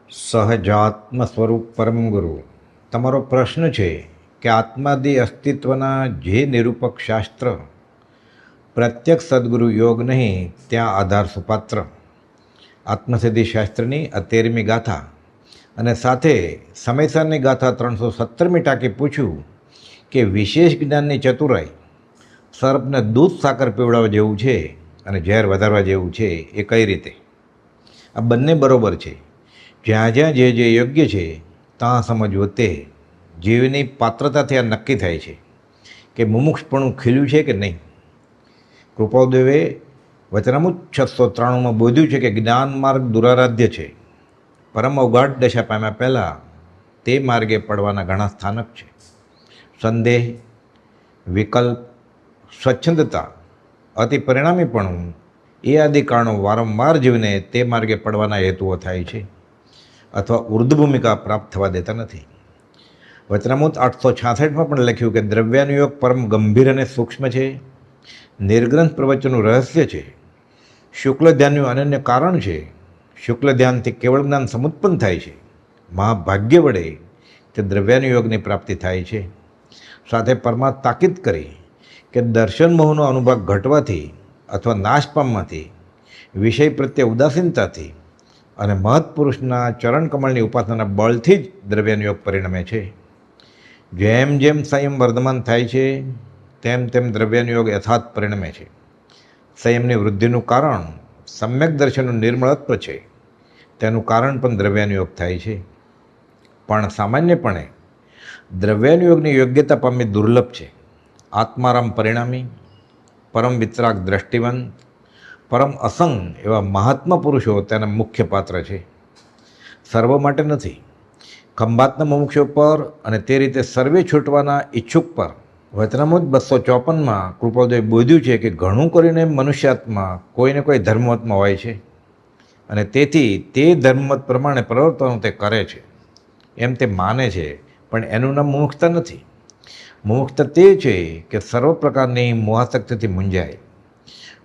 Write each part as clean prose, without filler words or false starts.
સહજાત્મ સ્વરૂપ પરમ ગુરુ. તમારો પ્રશ્ન છે કે આત્માદિ અસ્તિત્વના જે નિરૂપક શાસ્ત્ર પ્રત્યક્ષ સદગુરુ યોગ નહીં ત્યાં આધાર સુપાત્ર. આત્મસિદ્ધિ શાસ્ત્રની 13મી ગાથા અને સાથે સમયસરની ગાથા 317મી ટાંકી પૂછ્યું કે વિશેષ જ્ઞાનની ચતુરાઈ સર્પને દૂધ સાકર પીવડાવવા જેવું છે અને ઝેર વધારવા જેવું છે એ કઈ રીતે? આ બંને બરોબર છે. જ્યાં જ્યાં જે યોગ્ય છે ત્યાં સમજવું તે જીવની પાત્રતાથી આ નક્કી થાય છે કે મુમુક્ષપણું ખીલ્યું છે કે નહીં. કૃપાદેવે વચનામૃત 693માં બોધ્યું છે કે જ્ઞાન માર્ગ દુરારાધ્ય છે. પરમ અવગાઢ દશા પામ્યા પહેલાં તે માર્ગે પડવાના ઘણા સ્થાનક છે. સંદેહ, વિકલ્પ, સ્વચ્છંદતા, અતિ પરિણામીપણું એ આદિ કારણો વારંવાર જીવને તે માર્ગે પડવાના હેતુઓ થાય છે અથવા ઉર્ધ ભૂમિકા પ્રાપ્ત થવા દેતા નથી. વચનામૃત 866માં પણ લખ્યું કે દ્રવ્યાનુયોગ પરમ ગંભીર અને સૂક્ષ્મ છે. નિર્ગ્રંથ પ્રવચનનું રહસ્ય છે. શુક્લ ધ્યાનનું અનન્ય કારણ છે. શુક્લ ધ્યાનથી કેવળ જ્ઞાન સમુત્પન્ન થાય છે. મહાભાગ્ય વડે તે દ્રવ્યાનુયોગની પ્રાપ્તિ થાય છે. સાથે પરમાત્મા તાકીદ કરી કે દર્શન મોહનો અનુભવ ઘટવાથી અથવા નાશ પામવાથી, વિષય પ્રત્યે ઉદાસીનતાથી અને મહત્પુરુષના ચરણકમળની ઉપાસનાના બળથી જ દ્રવ્યાનુયોગ પરિણમે છે. જેમ જેમ સંયમ વર્ધમાન થાય છે તેમ તેમ દ્રવ્યાનુયોગ યથાર્થ પરિણમે છે. સંયમની વૃદ્ધિનું કારણ સમ્યક દર્શનનું નિર્મળત્વ છે. તેનું કારણ પણ દ્રવ્યાનુયોગ થાય છે. પણ સામાન્યપણે દ્રવ્યાનુયોગની યોગ્યતા પામવી દુર્લભ છે. આત્મારામ પરિણામી, પરમ વિતરાગ દ્રષ્ટિવંત, પરમ અસંગ એવા મહાત્મા પુરુષો તેના મુખ્ય પાત્ર છે. સર્વ માટે નથી. ખંભાતના મુમુક્ષો પર અને તે રીતે સર્વે છૂટવાના ઈચ્છુક પર વચનામૃત 254માં કૃપાદેવે બોધ્યું છે કે ઘણું કરીને મનુષ્યાત્મા કોઈને કોઈ ધર્મમતમાં હોય છે અને તેથી તે ધર્મમત પ્રમાણે પ્રવર્તવાનું તે કરે છે એમ તે માને છે, પણ એનું નામ મુમુક્ષતા નથી. મુમુક્ષતા તે છે કે સર્વ પ્રકારની મોહાસક્તિથી મૂંઝાય.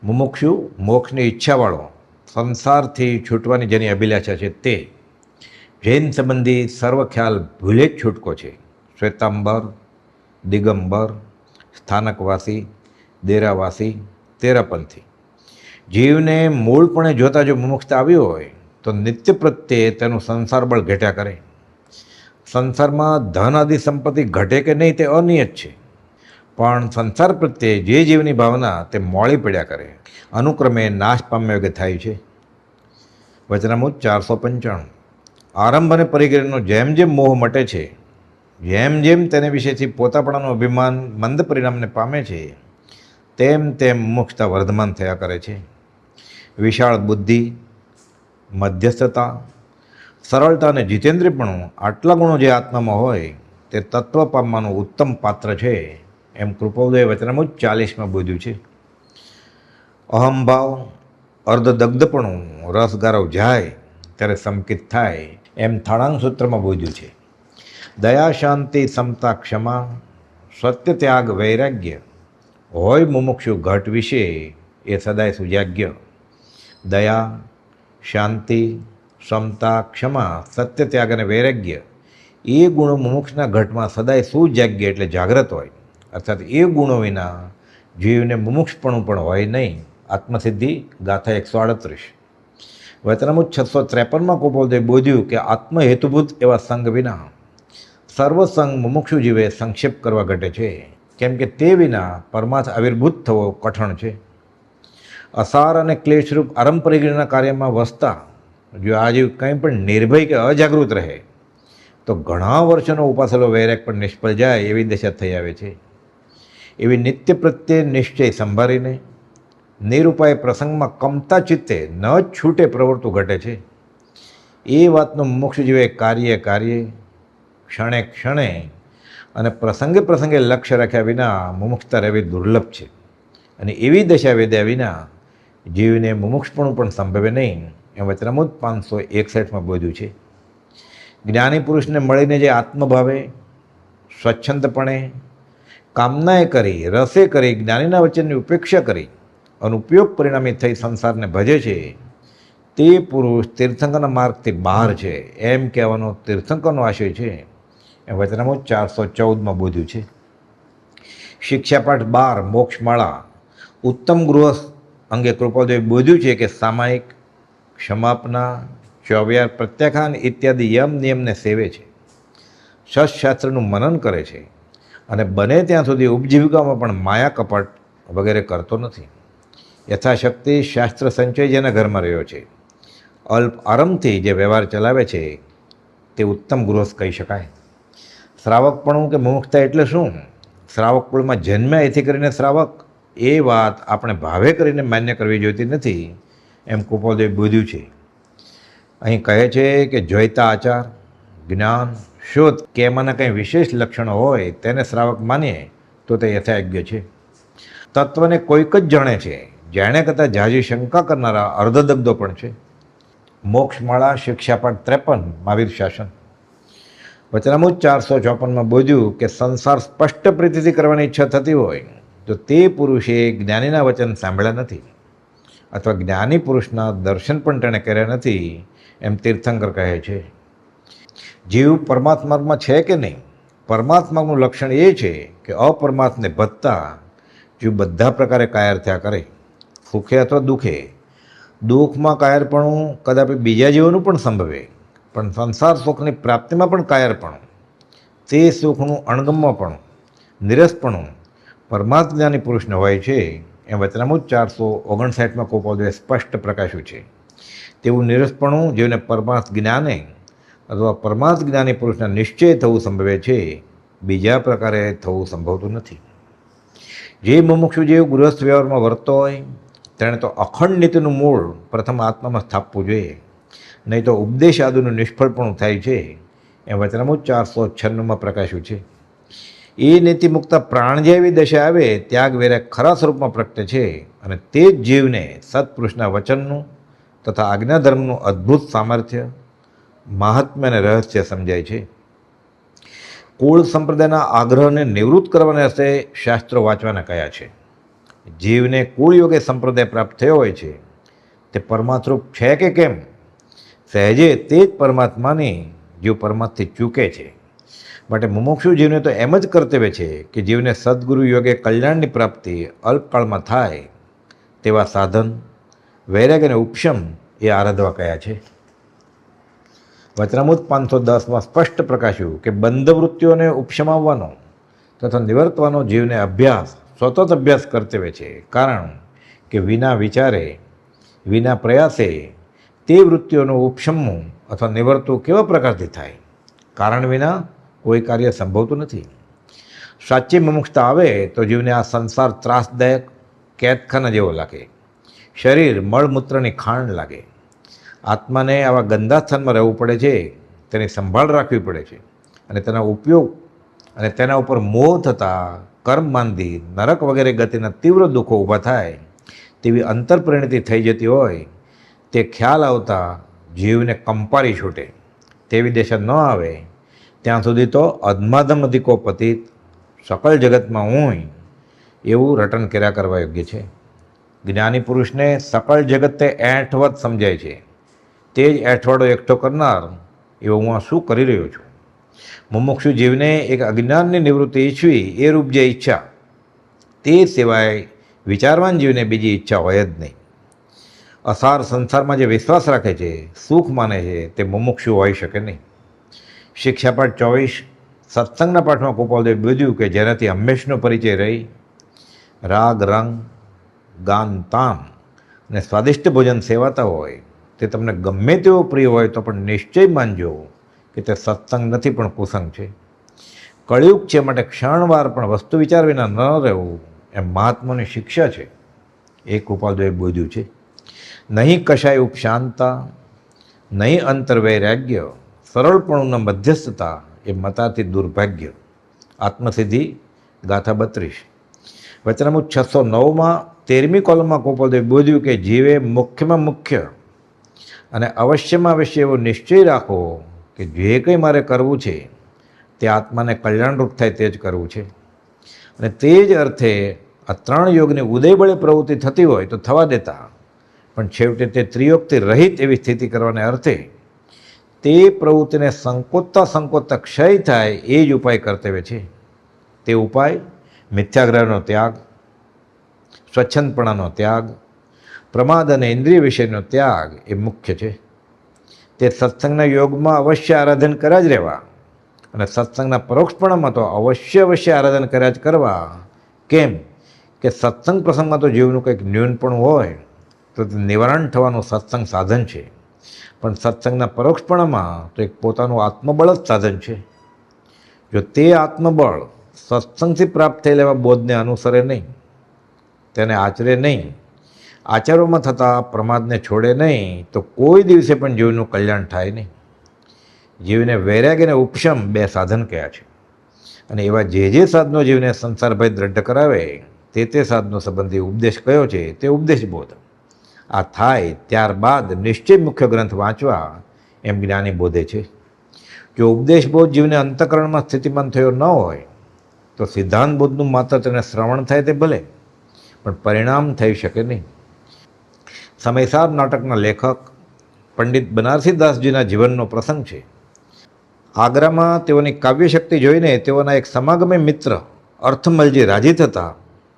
મુમુક્ષુ મોક્ષની ઈચ્છાવાળો, સંસારથી છૂટવાની જેની અભિલાષા છે તે જૈન સંબંધી સર્વ ખ્યાલ ભૂલે જ છૂટકો છે. શ્વેતાંબર, દિગંબર, સ્થાનકવાસી, દેરાવાસી, તેરાપંથી જીવને મૂળપણે જોતા જો મુમુક્ષતા આવી હોય તો નિત્ય પ્રત્યે તેનું સંસાર બળ ઘટ્યા કરે. સંસારમાં ધન આદિ સંપત્તિ ઘટે કે નહીં તે અનિયત છે, પણ સંસાર પ્રત્યે જે જીવની ભાવના તે મોળી પડ્યા કરે, અનુક્રમે નાશ પામ્યા વગર થાય છે. વચનામૃત 495. આરંભ અને પરિગ્રહનો જેમ જેમ મોહ મટે છે, જેમ જેમ તેને વિશેથી પોતાપણાનું અભિમાન મંદ પરિણામને પામે છે, તેમ તેમ મુમુક્ષતા વર્ધમાન થયા કરે છે. વિશાળ બુદ્ધિ, મધ્યસ્થતા, સરળતા અને જીતેન્દ્રિયપણું આટલા ગુણો જે આત્મામાં હોય તે તત્વ પામવાનું ઉત્તમ પાત્ર છે એમ કૃપાદેવે વચનામૃત 40માં બોધ્યું છે. અહમભાવ, અર્ધદગ્ધપણું રસગારવ જાય ત્યારે સંકિત થાય એમ થાળાંગ સૂત્રમાં બોધ્યું છે. દયા, શાંતિ, સમતા, ક્ષમા, સત્ય, ત્યાગ, વૈરાગ્ય હોય મુમુક્ષુ ઘટ વિશે એ સદાય સુજાગ્ય. દયા, શાંતિ, સમતા, ક્ષમા, સત્ય, ત્યાગ અને વૈરાગ્ય એ ગુણો મુમુક્ષના ઘટમાં સદાય સુજાગ્ય એટલે જાગ્રત હોય. અર્થાત એ ગુણો વિના જીવને મુમુક્ષપણું પણ હોય નહીં. આત્મસિદ્ધિ ગાથા 138. વચનામૃત 653માં કૃપાદેવે બોધ્યું કે આત્મહેતુભૂત એવા સંગ વિના સર્વ સંગ મુમુક્ષુ જીવે સંક્ષેપ કરવા ઘટે છે, કેમ કે તે વિના પરમાર્થ આવિર્ભૂત થવો કઠણ છે. અસાર અને ક્લેશરૂપ આરંભ પરિગ્રહના કાર્યમાં વસતા જો આ જીવ કંઈ પણ નિર્ભય કે અજાગૃત રહે તો ઘણા વર્ષોનો ઉપાસેલો વૈરાગ પણ નિષ્ફળ જાય એવી દશા થઈ આવે છે. એવી નિત્ય પ્રત્યે નિશ્ચય સંભાળીને નિરૂપાય પ્રસંગમાં કમતા ચિત્તે ન છૂટે પ્રવૃત્તિ ઘટે છે. એ વાતનું મુમુક્ષુ જીવે કાર્ય, ક્ષણે ક્ષણે અને પ્રસંગે પ્રસંગે લક્ષ્ય રાખ્યા વિના મુમુક્ષતા રહેવી દુર્લભ છે. અને એવી દશા વેદ્યા વિના જીવને મુમુક્ષપણું પણ સંભવે નહીં એમ વચનામૃત 561માં બોધ્યું છે. જ્ઞાની પુરુષને મળીને જે આત્મભાવે, સ્વચ્છંદપણે, કામનાએ કરી, રસે કરી, જ્ઞાનીના વચનની ઉપેક્ષા કરી અને ઉપયોગ પરિણામી થઈ સંસારને ભજે છે તે પુરુષ તીર્થંકરના માર્ગથી બહાર છે એમ કહેવાનો તીર્થંકરનો આશય છે એ વચનામૃત 414માં બોધ્યું છે. શિક્ષાપાઠ 12 મોક્ષમાળા ઉત્તમ ગૃહસ્થ અંગે કૃપાદેવે બોધ્યું છે કે સામાયિક, ક્ષમાપના, ચોવ્યાર, પ્રત્યાખ્યાન ઇત્યાદિ યમ નિયમને સેવે છે, શાસ્ત્રનું મનન કરે છે અને બને ત્યાં સુધી ઉપજીવિકામાં પણ માયા કપટ વગેરે કરતો નથી. યથાશક્તિ શાસ્ત્ર સંચય જેના ઘરમાં રહ્યો છે, અલ્પ આરંભથી જે વ્યવહાર ચલાવે છે તે ઉત્તમ ગૃહસ્થ કહી શકાય. શ્રાવકપણું કે મુમુક્ષતા એટલે શું? શ્રાવક કુળમાં જન્મ્યા એથી કરીને શ્રાવક, એ વાત આપણે ભાવે કરીને માન્ય કરવી જોઈતી નથી એમ કૃપાદેવે બોધ્યું છે. અહીં કહે છે કે જોઈતા આચાર, જ્ઞાન, શોધ કે એમાંના કંઈ વિશેષ લક્ષણો હોય તેને શ્રાવક માનીએ તો તે યથાયોગ્ય છે. તત્વને કોઈક જ જાણે છે, જાણે કરતાં ઝાઝી શંકા કરનારા અર્ધદગ્ધો પણ છે. મોક્ષમાળા શિક્ષાપાઠ 53 મહાવીર શાસન વચનામૃત 454માં બોધ્યું કે સંસાર સ્પષ્ટ પ્રીતિથી કરવાની ઈચ્છા થતી હોય તો તે પુરુષે જ્ઞાનીના વચન સાંભળ્યા નથી અથવા જ્ઞાની પુરુષના દર્શન પણ તેણે કર્યા નથી એમ તીર્થંકર કહે છે. જીવ પરમાત્મામાં છે કે નહીં? પરમાત્માનું લક્ષણ એ છે કે અપરમાત્માને ભજતા જીવ બધા પ્રકારે કાયર થયા કરે, સુખે અથવા દુઃખે. દુઃખમાં કાયરપણું કદાપી બીજા જીવોનું પણ સંભવે, પણ સંસાર સુખની પ્રાપ્તિમાં પણ કાયરપણું, તે સુખનું અણગમવાપણું, નિરસપણું પરમાત્મ જ્ઞાની પુરુષને હોય છે એમ વચનામૃત 459માં કૃપાદેવે સ્પષ્ટ પ્રકાશ્યું છે. તેવું નિરસપણું જેને પરમાર્થ જ્ઞાને અથવા પરમાર્થ જ્ઞાની પુરુષના નિશ્ચય થવું સંભવે છે, બીજા પ્રકારે થવું સંભવતું નથી. જે મુમુક્ષુ જેવું ગૃહસ્થ વ્યવહારમાં વર્તો હોય તેણે તો અખંડ નીતિનું મૂળ પ્રથમ આત્મામાં સ્થાપવું જોઈએ, નહીં તો ઉપદેશ આદિનું નિષ્ફળપણું થાય છે એમ વચનામૃત 496માં પ્રકાશ્યું છે. એ નીતિ મુક્ત પ્રાણ જેવી દશા આવે ત્યાગ વૈરાગ ખરા સ્વરૂપમાં પ્રગટે છે અને તે જ જીવને સત્પુરુષના વચનનું તથા આજ્ઞાધર્મનું અદ્ભુત સામર્થ્ય, મહાત્મ્ય અને રહસ્ય સમજાય છે. કુળ સંપ્રદાયના આગ્રહને નિવૃત્ત કરવાને અર્થે શાસ્ત્રો વાંચવાના કયા છે. જીવને કુળ યોગે સંપ્રદાય પ્રાપ્ત થયો હોય છે તે પરમાત્મરૂપ છે કે કેમ? સહેજે તે જ પરમાત્માની જીવ પરમાત્માથી ચૂકે છે. માટે મુમુક્ષુ જીવને તો એમ જ કર્તવ્ય છે કે જીવને સદગુરુ યોગે કલ્યાણની પ્રાપ્તિ અલ્પકાળમાં થાય તેવા સાધન, વૈરાગ અને ઉપશમ એ આરાધવા કયા છે. વચનામૃત 510માં સ્પષ્ટ પ્રકાશ્યું કે બંધવૃત્તિઓને ઉપશમાવવાનો તથા નિવર્તવાનો જીવને અભ્યાસ, સતત અભ્યાસ કર્તવ્ય છે. કારણ કે વિના વિચારે, વિના પ્રયાસે તે વૃત્તિઓનું ઉપશમવું અથવા નિવર્તવું કેવા પ્રકારથી થાય? કારણ વિના કોઈ કાર્ય સંભવતું નથી. સાચી મુમુક્ષતા આવે તો જીવને આ સંસાર ત્રાસદાયક કેદખાના જેવો લાગે, શરીર મળમૂત્રની ખાણ લાગે. આત્માને આવા ગંદા સ્થાનમાં રહેવું પડે છે, તેની સંભાળ રાખવી પડે છે અને તેના ઉપયોગ અને તેના ઉપર મોહ થતાં કર્મ માંદી નરક વગેરે ગતિના તીવ્ર દુઃખો ઊભા થાય તેવી અંતરપ્રણિતિ થઈ જતી હોય તે ખ્યાલ આવતા જીવને કંપારી છૂટે. તેવી દશા ન આવે ત્યાં સુધી તો અધમાધમ અધિકો પતિત સકલ જગતમાં હું એવું રટન કર્યા કરવા યોગ્ય છે. જ્ઞાની પુરુષને સકલ જગત તે એઠવત સમજાય છે. તે જ એઠવાડો એકઠો કરનાર એવો હું આ શું કરી રહ્યો છું? મુમુક્ષુ જીવને એક અજ્ઞાનની નિવૃત્તિ ઈચ્છવી એ રૂપ જે ઈચ્છા, તે સિવાય વિચારવાન જીવને બીજી ઈચ્છા હોય જ નહીં. અસાર સંસારમાં જે વિશ્વાસ રાખે છે, સુખ માને છે, તે મુમુક્ષુ હોઈ શકે નહીં. શિક્ષાપાઠ 24 સત્સંગના પાઠમાં કૃપાદેવે બોધ્યું કે જેનાથી હંમેશનો પરિચય રહી રાગ રંગ, ગાન તાન અને સ્વાદિષ્ટ ભોજન સેવાતા હોય તે તમને ગમે તેવો પ્રિય હોય તો પણ નિશ્ચય માનજો કે તે સત્સંગ નથી પણ કુસંગ છે. કળિયુગ છે માટે ક્ષણવાર પણ વસ્તુ વિચાર વિના ન રહેવું એમ મહાત્માની શિક્ષા છે એ કૃપાદેવે બોધ્યું છે. નહીં કશાય ઉપશાંતા, નહીં અંતરવૈરાગ્ય, સરળપણુંના મધ્યસ્થતા એ મતાથી દુર્ભાગ્ય. આત્મસિદ્ધિ ગાથા 32 વચનામૃત 609માં 13મી કોલમમાં કૃપાદેવે બોધ્યું કે જીવે મુખ્યમાં મુખ્ય અને અવશ્યમાં અવશ્ય એવો નિશ્ચય રાખો કે જે કંઈ મારે કરવું છે તે આત્માને કલ્યાણરૂપ થાય તે જ કરવું છે. અને તે જ અર્થે આ ત્રણ યોગની ઉદયબળે પ્રવૃત્તિ થતી હોય તો થવા દેતા પણ છેવટે તે ત્રિયોગથી રહિત એવી સ્થિતિ કરવાને અર્થે તે પ્રવૃત્તિને સંકોચતા ક્ષય થાય એ જ ઉપાય કર્તવ્ય છે. તે ઉપાય મિથ્યાગ્રહનો ત્યાગ, સ્વચ્છંદપણાનો ત્યાગ, પ્રમાદ અને ઇન્દ્રિય વિષયનો ત્યાગ એ મુખ્ય છે. તે સત્સંગના યોગમાં અવશ્ય આરાધન કર્યા જ રહેવા અને સત્સંગના પરોક્ષપણામાં તો અવશ્ય આરાધન કર્યા જ કરવા. કેમ કે સત્સંગ પ્રસંગમાં તો જીવનું કંઈક ન્યૂનપણું હોય તો તે નિવારણ થવાનું સત્સંગ સાધન છે, પણ સત્સંગના પરોક્ષપણામાં તો એક પોતાનું આત્મબળ જ સાધન છે. જો તે આત્મબળ સત્સંગથી પ્રાપ્ત થયેલા એવા બોધને અનુસરે નહીં, તેને આચરે નહીં, આચારોમાં થતા પ્રમાદને છોડે નહીં, તો કોઈ દિવસે પણ જીવનું કલ્યાણ થાય નહીં. જીવને વૈરાગ્ય અને ઉપશમ બે સાધન કયા છે, અને એવા જે સાધનો જીવને સંસારભય દ્રઢ કરાવે તે સાધનો સંબંધી ઉપદેશ કયો છે તે ઉપદેશ બોધ. આ થાય ત્યારબાદ નિશ્ચય મુખ્ય ગ્રંથ વાંચવા એમ જ્ઞાની બોધે છે. જો ઉપદેશ બોધ જીવને અંતઃકરણમાં સ્થિતિમાન થયો ન હોય તો સિદ્ધાંત બોધનું માત્ર તેને શ્રવણ થાય તે ભલે, પણ પરિણામ થઈ શકે નહીં. સમયસાર નાટકના લેખક પંડિત બનારસીદાસજીના જીવનનો પ્રસંગ છે. આગ્રામાં તેઓની કાવ્યશક્તિ જોઈને તેઓના એક સમાગમી મિત્ર અર્થમલજી રાજી થતા,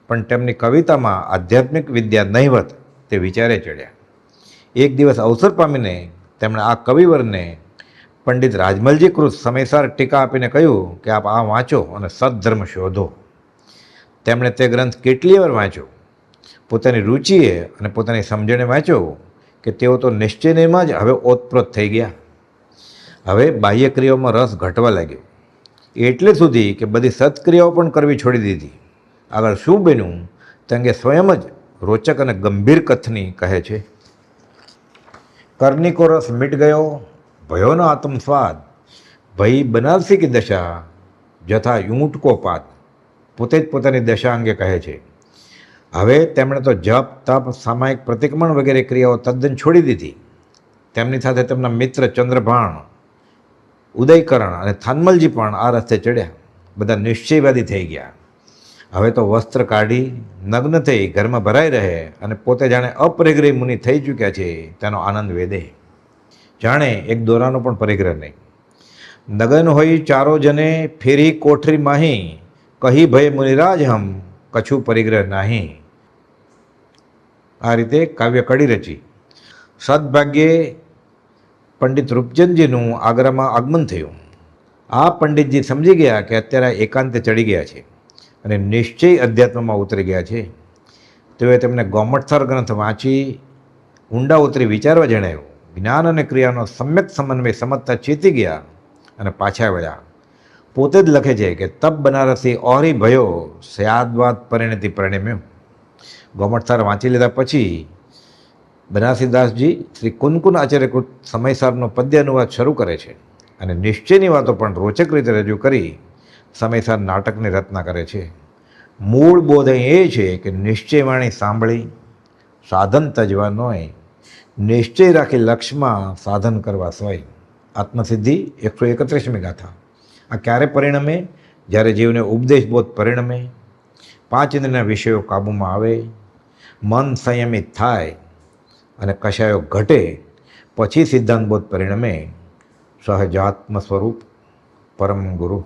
પણ તેમની કવિતામાં આધ્યાત્મિક વિદ્યા નહિવત તે વિચારે ચડ્યા. એક દિવસ અવસર પામીને તેમણે આ કવિવરને પંડિત રાજમલજી કૃત સમયસાર ટીકા આપીને કહ્યું કે આપ આ વાંચો અને સદ્ધર્મ શોધો. તેમણે તે ગ્રંથ કેટલી વાર વાંચ્યો, પોતાની રુચિએ અને પોતાની સમજણે વાંચ્યો કે તેઓ તો નિશ્ચયમાં જ હવે ઓતપ્રોત થઈ ગયા. હવે બાહ્ય ક્રિયાઓમાં રસ ઘટવા લાગ્યો, એટલે સુધી કે બધી સત્ક્રિયાઓ પણ કરવી છોડી દીધી. આગળ શું બન્યું તે અંગે સ્વયં જ રોચક અને ગંભીર કથની કહે છે. કરની કો રસ મિટ ગયો, ભયો ન આત્મ સ્વાદ, ભઈ બનારસી કી દશા, જથા ઊંટ કો પાત. પોતે જ પોતાની દશા અંગે કહે છે. હવે તેમણે તો જપ, તપ, સામાયિક પ્રતિક્રમણ વગેરે ક્રિયાઓ તદ્દન છોડી દીધી. તેમની સાથે તેમના મિત્ર ચંદ્રભાણ, ઉદયકરણ અને થાનમલજી પણ આ રસ્તે ચડ્યા. બધા નિશ્ચયવાદી થઈ ગયા. હવે તો વસ્ત્ર કાઢી નગ્ન થઈ ઘરમાં ભરાઈ રહે અને પોતે જાણે અપરિગ્રહી મુનિ થઈ ચૂક્યા છે તેનો આનંદ વેદે. જાણે એક દોરાનો પણ પરિગ્રહ નહીં. નગન હોઈ ચારો જને ફેરી કોઠરી માહી, કહી ભય મુનિરાજ હમ કછું પરિગ્રહ નાહી. આ રીતે કાવ્ય કડી રચી. સદભાગ્યે પંડિત રૂપચંદજીનું આગ્રામાં આગમન થયું. આ પંડિતજી સમજી ગયા કે અત્યારે એકાંતે ચડી ગયા છે અને નિશ્ચય અધ્યાત્મમાં ઉતરી ગયા છે. તેઓએ તેમને ગોમઠથર ગ્રંથ વાંચી ઊંડા ઉતરી વિચારવા જણાવ્યું. જ્ઞાન અને ક્રિયાનો સમ્યક સમન્વય સમજતા ચેતી ગયા અને પાછા વળ્યા. પોતે જ લખે છે કે તપ બનારસી ઓહરી ભયો સ્યાદવાદ પરિણતિ પરિણમ્યો. ગોમઠથર વાંચી લીધા પછી બનારસીદાસજી શ્રી કુનકુન આચાર્યકૃત સમયસારનો પદ્ય અનુવાદ શરૂ કરે છે અને નિશ્ચયની વાતો પણ રોચક રીતે રજૂ કરી સમયસાર નાટકની રચના કરે છે. મૂળ બોધ અહીં એ છે કે નિશ્ચયવાણી સાંભળી સાધન તજવા નોય, નિશ્ચય રાખી લક્ષ્યમાં સાધન કરવા સોય. આત્મસિદ્ધિ 131મી ગાથા. આ ક્યારે પરિણમે? જ્યારે જીવને ઉપદેશ બોધ પરિણમે, 5 ઇન્દ્રિયના વિષયો કાબૂમાં આવે, મન સંયમિત થાય અને કશાયો ઘટે, પછી સિદ્ધાંત બોધ પરિણમે. સહજાત્મ સ્વરૂપ પરમ ગુરુ.